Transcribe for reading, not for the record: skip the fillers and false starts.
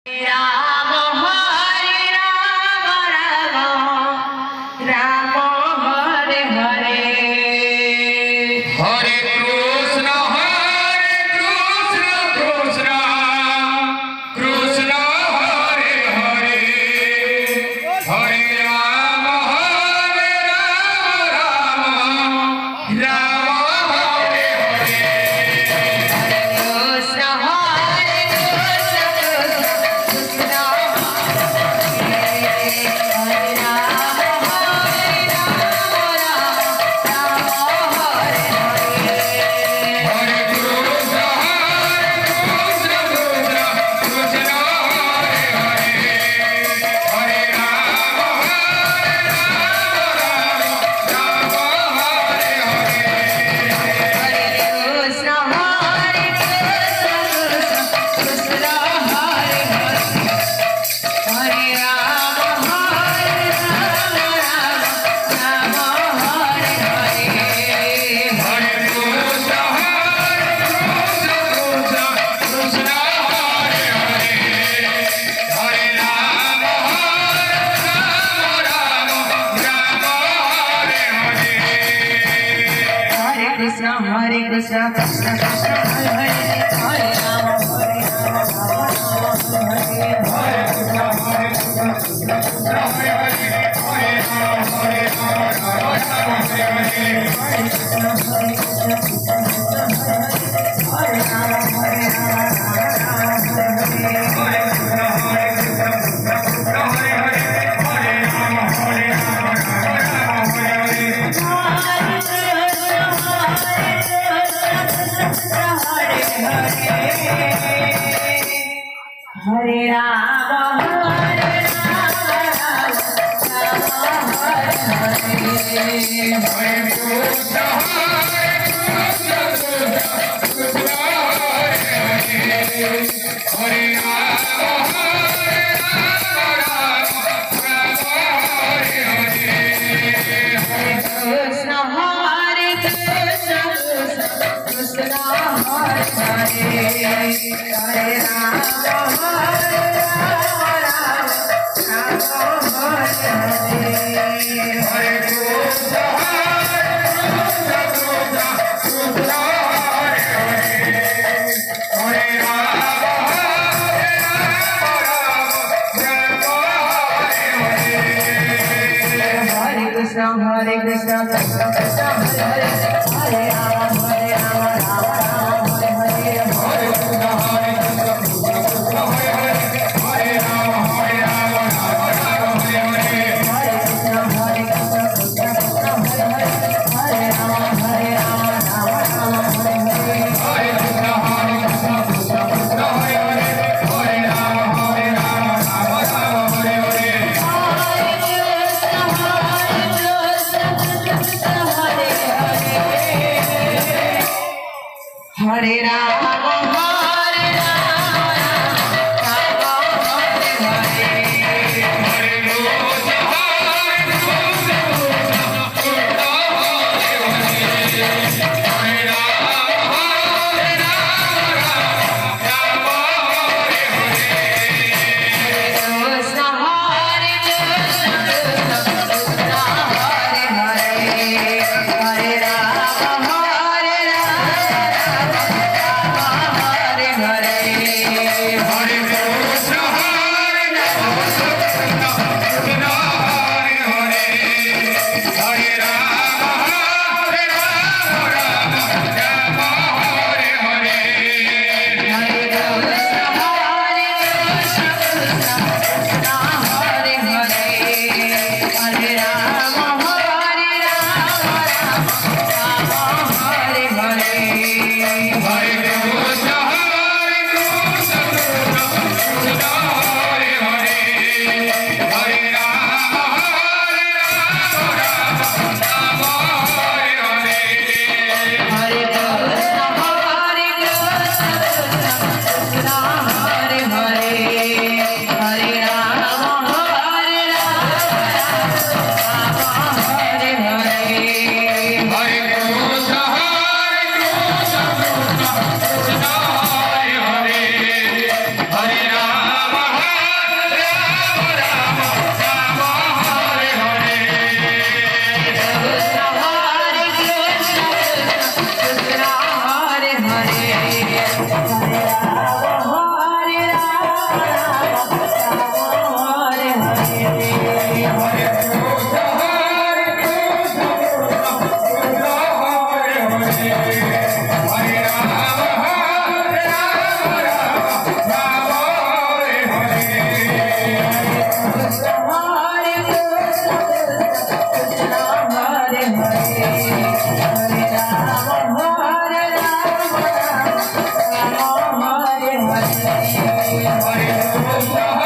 Ram Hare Ram Ram Ram Hare Hare Hare Krishna Krishna Krishna Hare Hare Hare Ram Ram Ram Hare Hare Krishna Hare Krishna Hare Ram Hare Ram Ram Hare Hare Hare Krishna Krishna Hare Hare Hare Ram Ram Hare Hare Hare Krishna Krishna Hare Hare Hare Ram Ram Hare Hare Hare Krishna Krishna Hare Hare Hare Ram Ram Hare Hare Hare Krishna Krishna Krishna Hare Hare Hare Ram Hare Hare Ram Hare Krishna Hare Krishna Krishna Hare Hare Hare Ram Hare Ram Hare Hare Hare Krishna Krishna Krishna Hare Hare Hare Ram Ram Hare Hare Hare Krishna Krishna Krishna Hare Hare Hare Ram Ram Hare Hare Hare